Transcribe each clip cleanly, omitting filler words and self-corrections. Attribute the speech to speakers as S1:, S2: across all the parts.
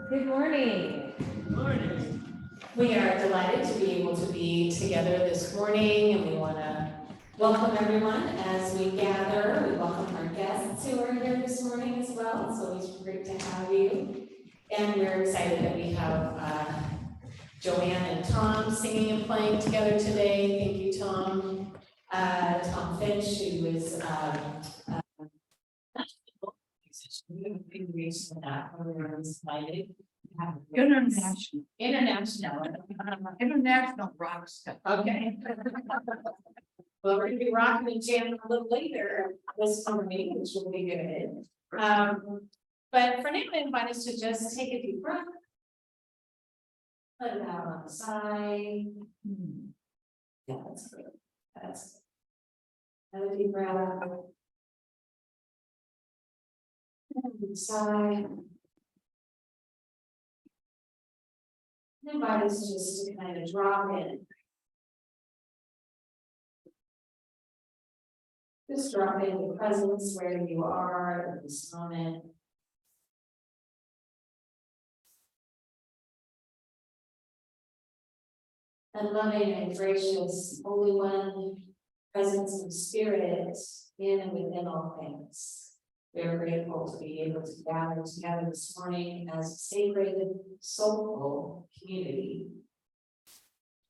S1: Good morning. We are delighted to be able to be together this morning, and we want to welcome everyone as we gather. We welcome our guests who are here this morning as well. It's always great to have you. And we're excited that we have Joanne and Tom singing and playing together today. Thank you, Tom. Tom Finch, who is
S2: International rock stuff.
S1: Okay. Well, we're gonna be rocking and jamming a little later this summer meeting, which will be good. But for now, I invite us to just take a deep breath. Let it out on the side. Yeah, that's good. That's good. Another deep breath. And side. And invite us just to kind of drop in. Just drop into presence where you are at this moment. And loving and gracious, Holy One, presence of Spirit in and within all things. We are grateful to be able to gather together this morning as a sacred, soulful community.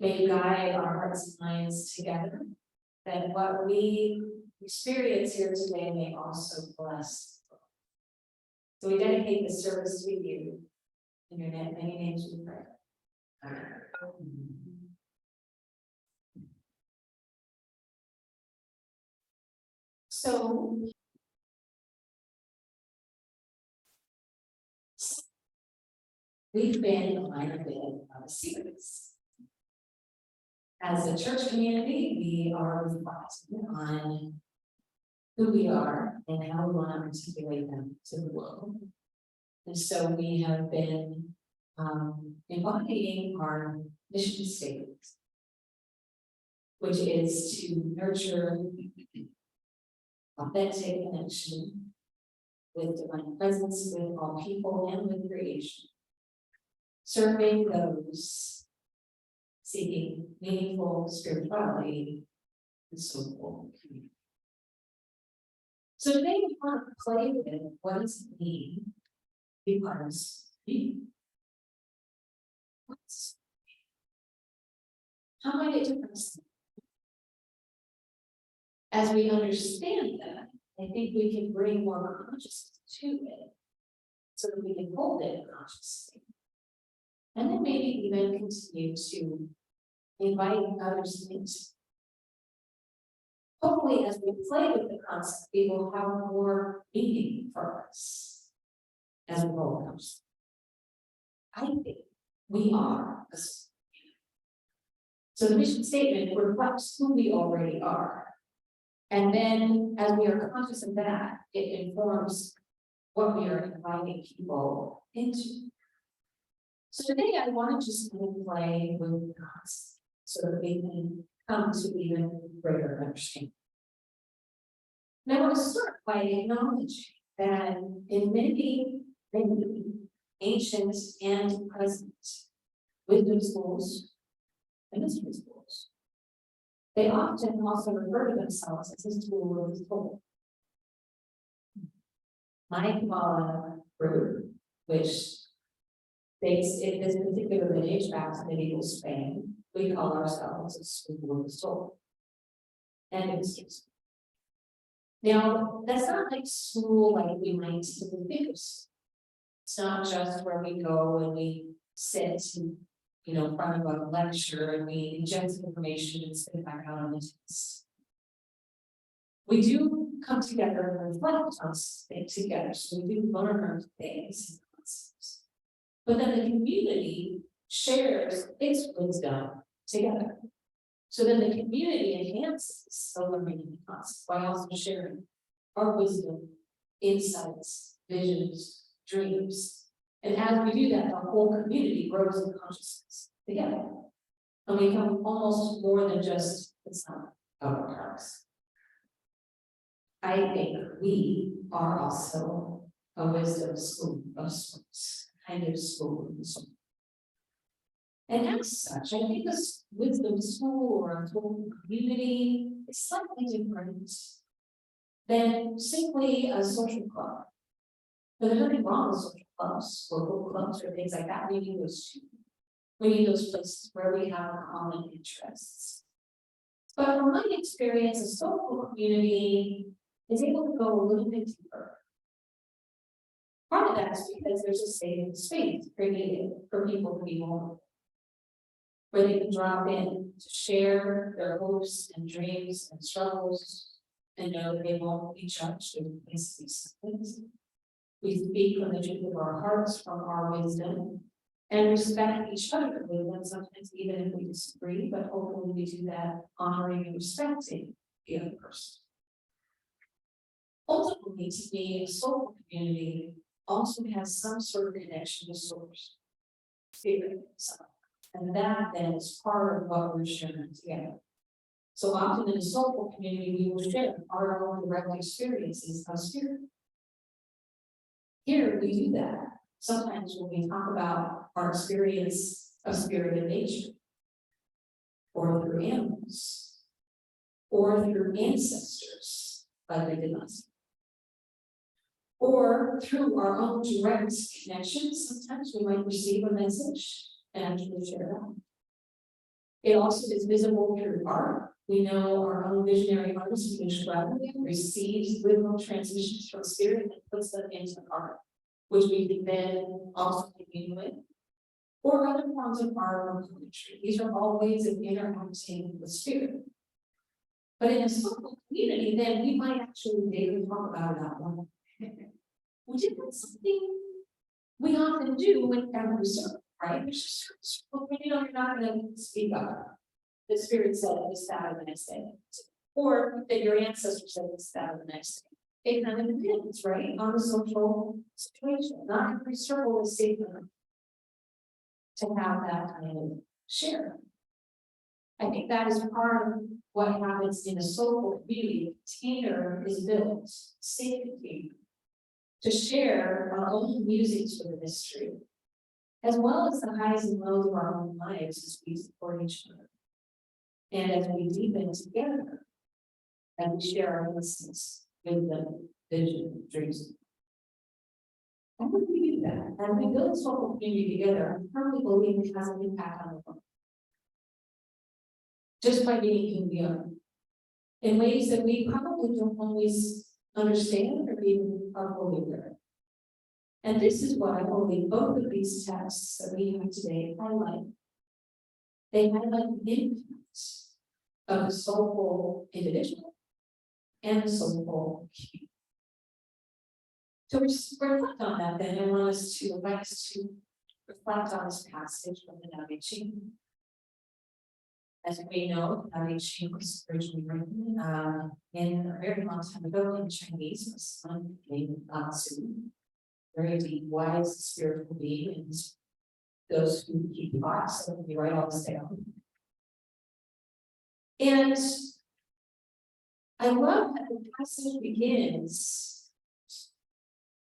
S1: May you guide our hearts and minds together, that what we experience here today may also bless. So we dedicate this service to you. In your many names we pray. Amen. So we've been on a bit of a series. As a church community, we are reflecting on who we are and how we want to articulate them to the world. And so we have been embodying our mission statement, which is to nurture authentic connection with divine presence, with all people and with creation, serving those seeking meaningful spirituality and soulful community. So today we want to play with what does it mean to be part of me? How might it differ? As we understand that, I think we can bring more consciousness to it so that we can hold it consciously. And then maybe even continue to invite others into. Hopefully, as we play with the concept, it will have more meaning for us as we roll comes. I think we are a community. So the mission statement reflects who we already are. And then as we are conscious of that, it informs what we are inviting people into. So today I want to just play with the concept so that we can come to even greater understanding. And I want to start by acknowledging that in many ancient and present wisdom schools and mystery schools, they often also refer to themselves as the school of the soul. My Kabbalah group, which dates in this particular lineage back to medieval Spain, we call ourselves a school of the soul. And it's now that's not like school like we might typically think of. It's not just where we go and we sit in front of a lecture and we ingest information and spit it back out on the test. We do come together and reflect on things together, so we do learn things and concepts. But then the community shares its wisdom together. So then the community enhances the learning and concepts by also sharing our wisdom, insights, visions, dreams. And as we do that, the whole community grows in consciousness together. And we become almost more than just the sum of our parts. I think we are also a wisdom school of sorts. kind of school in the soul. And as such, I think this wisdom school or a school community is slightly different than simply a social club. But there's nothing wrong with social clubs, local clubs, or things like that. We need those too. We need those places where we have common interests. But from my experience, a social community is able to go a little bit deeper. Part of that is because there's a safe space created for people to be vulnerable, where they can drop in to share their hopes and dreams and struggles and know that they won't be judged in these things. We speak from the truth of our hearts, from our wisdom, and respect each other with them, sometimes even if we disagree, but hopefully we do that honoring and respecting the other person. Ultimately, to me, a soul community also has some sort of connection to source, spirit, self. And that then is part of what we're sharing together. So often in a soulful community, we will share our own direct experiences of spirit. Here we do that. Sometimes when we talk about our experience of spirit in nature, or through animals, or through ancestors, like we did last week, or through our own direct connections, sometimes we might receive a message and actually share that. It also is visible through art. We know our own visionary artist, receives literal transmissions from spirit and puts them into art, which we can then also begin with, or other forms of art or poetry. These are all ways of interacting with spirit. But in a social community, then we might actually daily talk about that one. Which is something we often do when we serve, right? There's just when you know you're not going to speak up. The spirit said this, that, or the next day. Or that your ancestor said this, that, or the next day. It kind of depends, right, on the social situation. Not every circle is safe enough to have that kind of share. I think that is part of what happens in a soulful community. A container is built, safe container, to share our own musings for the mystery, as well as the highs and lows of our own lives as we support each other. And as we deepen together, and we share our lessons with the vision, dreams. And when we do that, and we build a soulful community together, I firmly believe it has an impact on the world. Just by being who we are, in ways that we probably don't always understand or even are fully aware. And this is what I believe both of these texts that we have today highlight. They highlight the impact of the soulful individual and the soulful community. So reflect on that then. I want us to invite us to reflect on this passage from the Tao Te Ching. As we know, the Tao Te Ching was originally written in a very long time ago in Chinese, by someone named Lao Tzu, very deep, wise, spiritual being, and those who keep thoughts, so we write all this down. And I love that the passage begins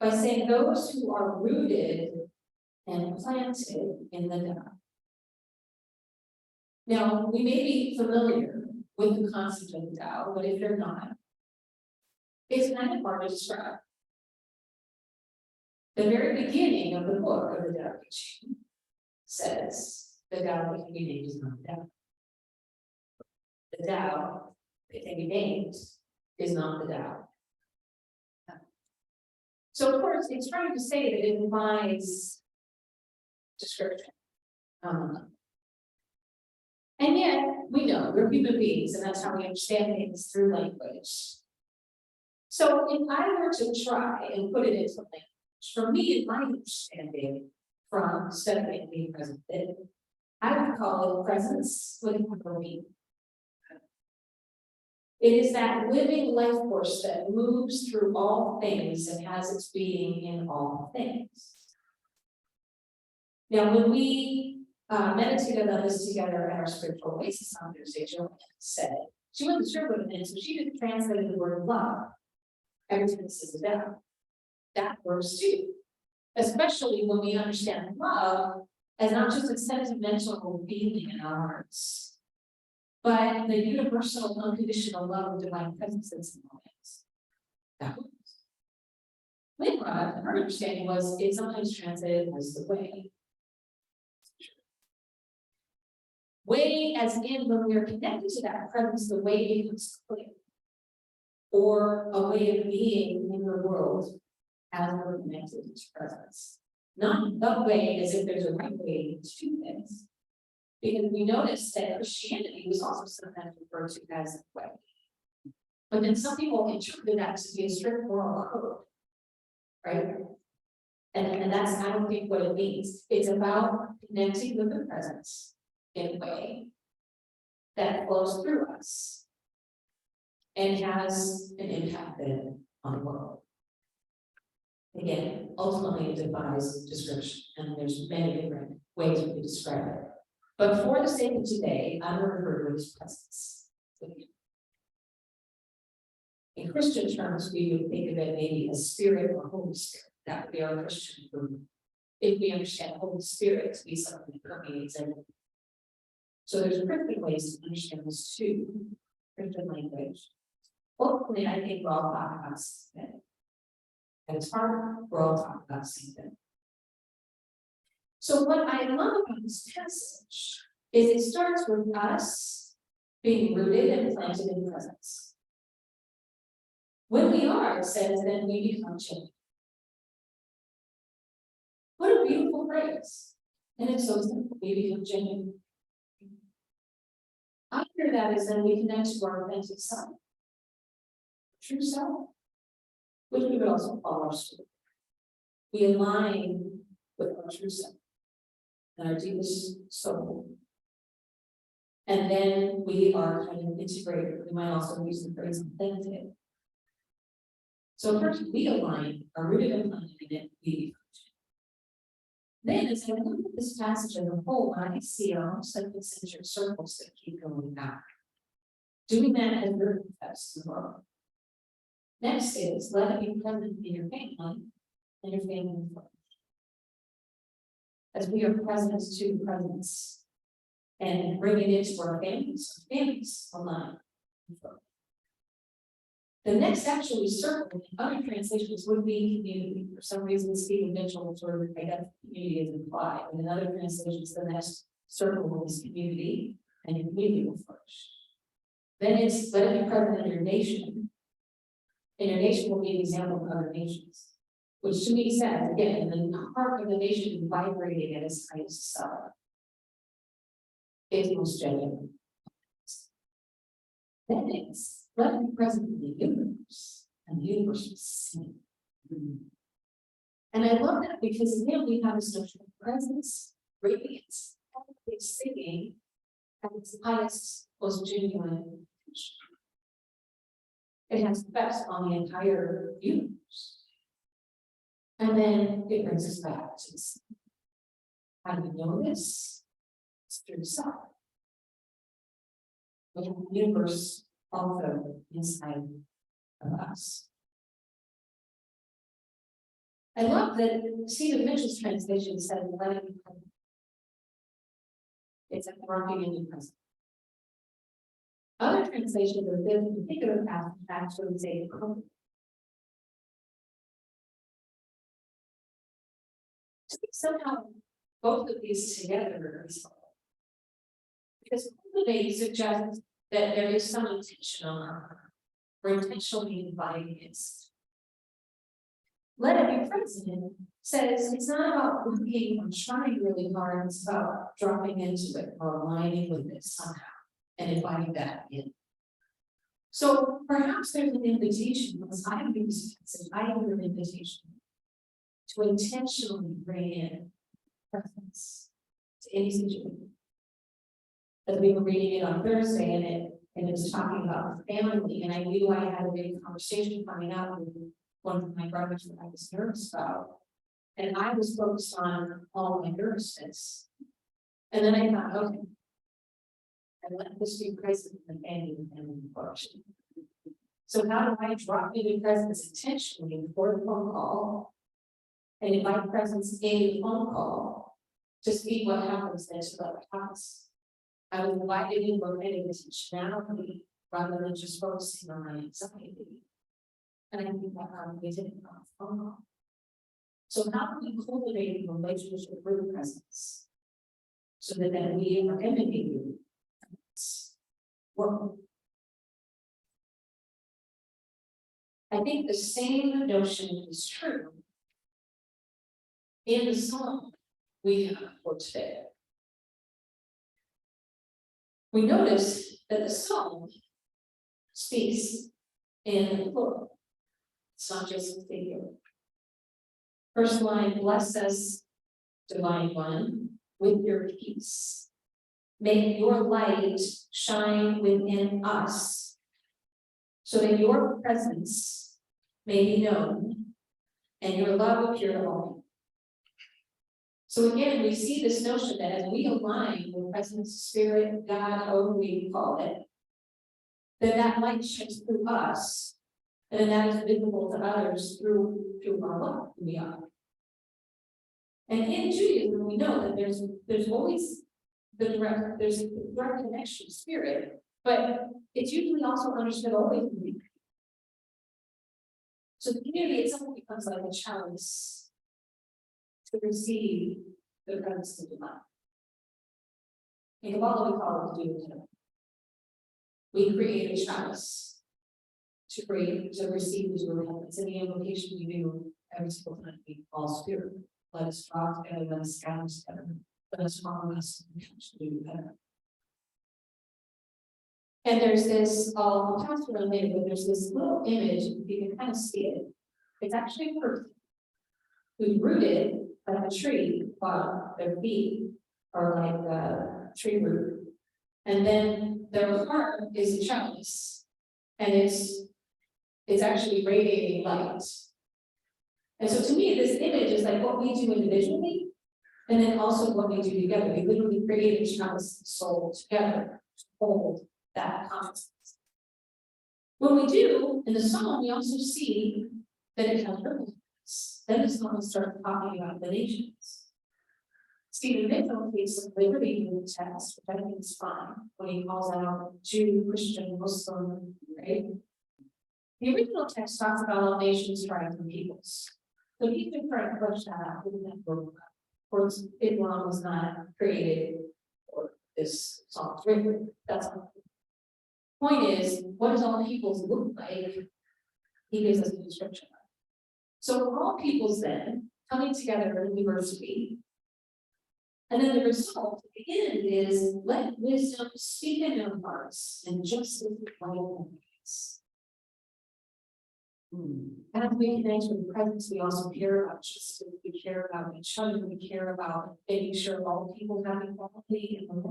S1: by saying those who are rooted and planted in the Tao. Now, we may be familiar with the concept of the Tao, but if you're not, it's kind of hard to describe. The very beginning of the book of the Tao Te Ching says the Tao that can be named is not the Tao. The Tao that can be named is not the Tao. So of course, it's trying to say that it implies description. And yet, we know we're human beings, and that's how we understand things through language. So if I were to try and put it into language, for me, in my understanding from studying and being present, I would call it presence with a capital P. It is that living life force that moves through all things and has its being in all things. Now, when we meditated on this together at our spiritual oasis on Thursday, Joanne said she wasn't sure what it meant, so she just translated the word love every time it says it down. That works too. Especially when we understand love as not just a sentimental feeling in our hearts, but the universal, unconditional love of divine presence that's in all things. That was. Linra, her understanding was it sometimes translated as the way. Way as in when we are connected to that presence, the way becomes clear. Or a way of being in the world as we're connected to presence. Not the way as if there's a right way to do things. Because we noticed that Christianity was also sometimes referred to as the way. But then some people interpreted that to be a strict moral code. Right? And that's, I don't think, what it means. It's about connecting with the presence in a way that flows through us and has an impact then on the world. Again, ultimately it defies description, and there's many different ways we can describe it. But for the sake of today, I'm going to refer to his presence. In Christian terms, we would think of it maybe as spirit or Holy Spirit. That would be our Christian group. If we understand Holy Spirit to be something that permeates everything. So there's different ways to understand this too. Christian language. Hopefully, I think we're all talking about something. And it's hard, we're all talking about the same thing. So what I love about this passage is it starts with us being rooted and planted in presence. When we are, it says, then we become children. What a beautiful phrase. And it's so simple, we become genuine. After that is then we connect to our authentic self. True self, which we would also call our soul. We align with our true self and our deepest soul. And then we are kind of integrated. We might also use the phrase authentic. So first we align, are rooted and planted in it, we then as I look at this passage as a whole, I see almost like concentric circles that keep going back. Doing that as your confess the world. Next is let it be present in your family and your family first. As we are present to presence and bring it into our families align. The next actually circle in other translations would be community. For some reason, Stephen Mitchell sort of identified community as implied. And in other translations, the next circle is community and your community will flourish. Then it's let it be present in your nation. And your nation will be an example of other nations. Which to me says, again, the heart of the nation vibrating at its highest self. It's most genuine. Then it's let it be present in the universe, and the universe is seen. And I love that because now we have a social presence, radiance, everything singing at its highest, most genuine. It has effects on the entire universe. And then it brings us back to this. How do we know this? It's through self. We have the universe also inside of us. I love that Stephen Mitchell's translation said, let it be present. It's like rocking in the present. Other translations of this particular passage actually say, somehow both of these together is helpful. Because they suggest that there is some intention on our part. We're intentionally inviting it. Let it be present says it's not about looking or trying really hard, it's about dropping into it or aligning with it somehow and inviting that in. So perhaps there's an invitation, because I have this passage, I have an invitation to intentionally bring in presence to any situation. As we were reading it on Thursday, and it was talking about family, and I knew I had a big conversation coming up with one of my brothers that I was nervous about, and I was focused on all my nervousness. And then I thought, okay, I let this be present in the family and function. So how do I drop into presence intentionally before the phone call and invite presence in the phone call to see what happens next to the house. I was invited in for intentionality rather than just focusing on my anxiety. And I think that probably didn't come from phone. So how do we cultivate a relationship with presence so that then we are emanating work? I think the same notion is true in the song we have for today. We notice that the song speaks in the plural. It's not just the singular. First line, bless us, divine one, with your peace. Make your light shine within us, so that your presence may be known and your love appear to all. So again, we see this notion that as we align with presence, spirit, God, however we call it, that light shines through us, and that is visible to others through our love, who we are. And in Judaism, we know that there's always there's a direct connection to spirit, but it's usually also understood always in the community. So the community itself becomes like a chalice to receive the presence of divine. In Kabbalah, we call it the Dude. We create a chalice to receive the Dude. It's in the invocation we do every single time we call spirit. Let us draw together, let us gather together, let us harmonize to do better. And there's this, I'll pass it on later, but there's this little image, you can kind of see it. It's actually a person who's rooted like a tree, their feet are like a tree root. And then their heart is a chalice, and it's actually radiating light. And so to me, this image is like what we do individually, and then also what we do together. We literally create a chalice and soul together to hold that consciousness. When we do, in the song, we also see that it has ripples. Then the song starts talking about the nations. Stephen Mitchell takes some liberty in the text, which I think is fine, when he calls out Jew, Christian, Muslim, right? The original text talks about all nations, tribes, and peoples. So he's been trying to push that out in that book. Of course, Islam was not created, or this song's written. That's not the point. Is what does all peoples look like? He gives us a description of. So all peoples then coming together in diversity. And then the result at the end is let wisdom speak in our hearts and justice light ways. As we connect with the presence, we also care about justice, we care about each other, we care about making sure all people have equality and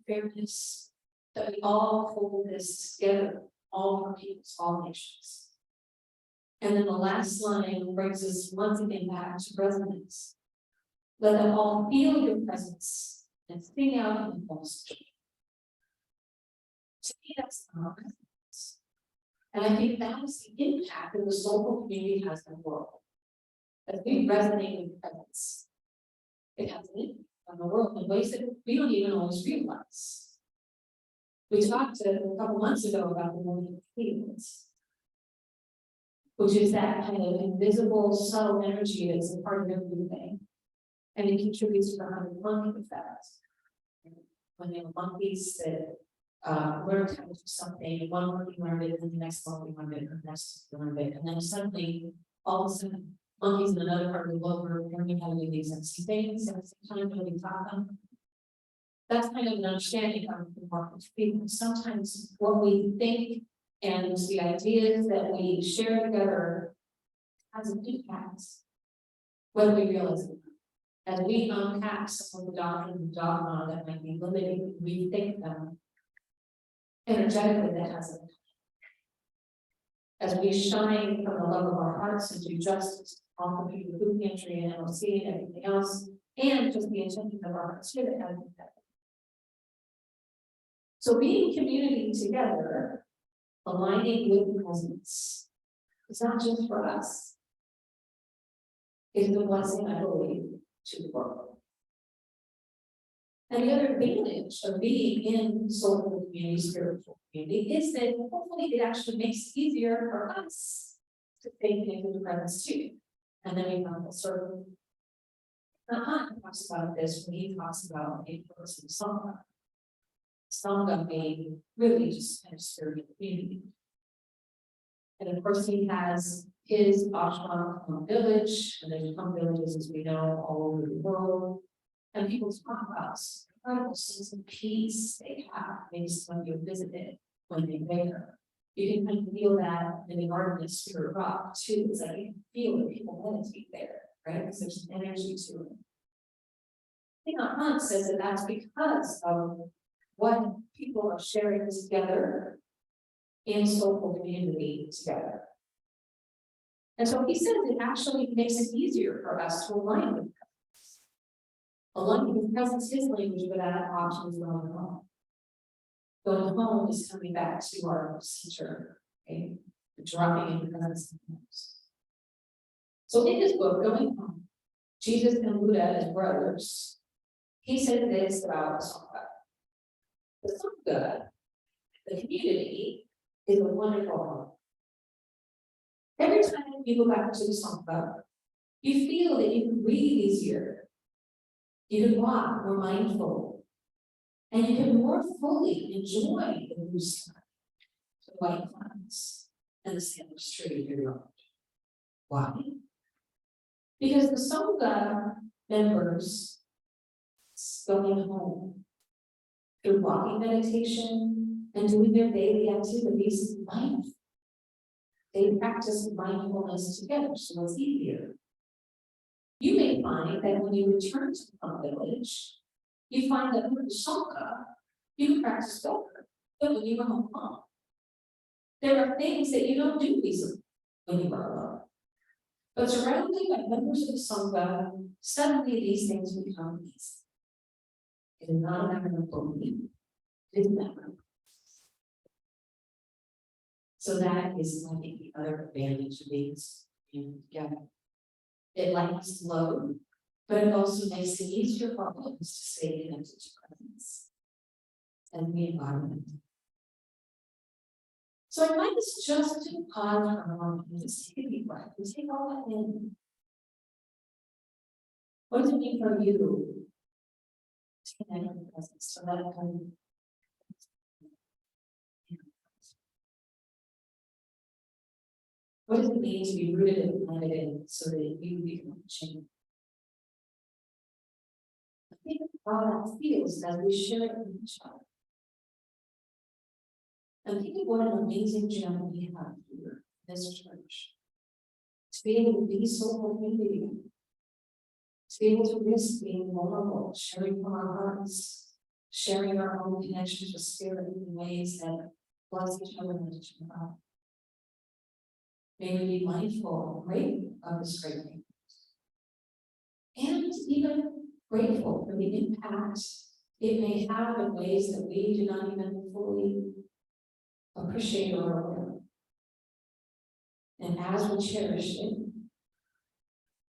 S1: fairness, that we all hold this together, all our peoples, all nations. And then the last line brings us once again back to resonance. Let them all feel your presence and sing out in false joy. To me, that's our presence. And I think that is the impact that the soulful community has in the world. As we resonate with presence, it has an impact on the world in ways that we don't even always realize. We talked a couple months ago about the morning fields, which is that kind of invisible, subtle energy that's a part of everything. And it contributes to the 100 monkey effect. When there were monkeys that learned how to do something, one monkey learned it, and the next monkey learned it, and the next learned it, and then suddenly, all of a sudden, monkeys in another part of the globe are learning how to do these things at the same time when we taught them. That's kind of an understanding of the market people. Sometimes what we think and the ideas that we share together has an impact, whether we realize it. As we unpack some of the doctrine and dogma that might be limiting, we think them energetically, that has an impact. As we shine from the love of our hearts and do justice, offer people the food pantry and LLC and everything else, and just the intention of our hearts here that has an impact. So being community together, aligning with presence, it's not just for us. is the blessing, I believe, to the world. And the other advantage of being in soulful community, spiritual community, is that hopefully it actually makes it easier for us to take into the presence too. And then we have a certain talks about this when he talks about a person sangha. Sangha being really just kind of spiritual community. And of course, he has his ashram village, and there's some villages, as we know, all over the world. And people talk about this incredible sense of peace they have. Maybe some of you visited when they there. You can kind of feel that in the garden of Spirit Rock too. It's like you can feel that people meditate there, right? Because there's an energy to it. Thing on Hunt says that that's because of what people are sharing together in soulful community together. And so he says it actually makes it easier for us to align with presence. Align with presence is language, but that option is going home. Going home is coming back to our center, okay? Dropping into presence. So in his book, Going Home, Jesus and Buddha as brothers, he said this about the Sangha. The Sangha, the community, is a wonderful home. Every time you go back to the Sangha, you feel that you can breathe easier. You can walk more mindful. And you can more fully enjoy the blue sky, the white clouds, and the sandwich tree of your road. Why? Because the Sangha members going home through walking meditation and doing their daily activities mindfully. They practice mindfulness together, so it's easier. You may find that when you return to the village, you find that with the Sangha, you can practice better than when you were home. There are things that you don't do easily when you are alone. But surrounded by members of the Sangha, suddenly these things become easy. It is not a matter of belief. It is a matter of. So that is, I think, the other advantage of being together. It lightens the load, but it also makes it easier for us to stay connected to presence and the environment. So I invite us just to pause for a moment and just take a deep breath and take all that in. What does it mean for you to connect with presence, to let it come? What does it mean to be rooted and planted in so that you become a change? I think how that feels as we share it with each other. And think of what an amazing gem we have here, this church. To be able to be so community, to be able to risk being vulnerable, sharing from our hearts, sharing our own connections with spirit in ways that bless each other and each other. May we be mindful and grateful of this great thing. And even grateful for the impact it may have in ways that we do not even fully appreciate or aware. And as we cherish it,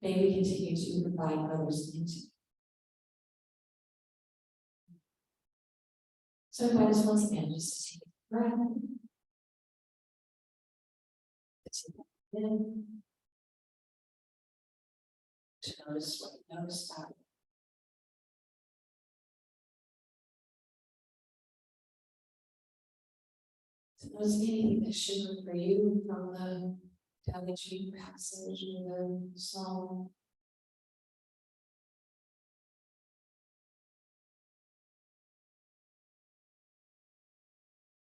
S1: may we continue to provide others into it. So I just once again just to take a breath. In. To notice what you notice about it. To notice anything that shimmered for you from the Davichi passage or the psalm.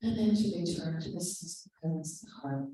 S1: And then to return to the sense of presence of the heart.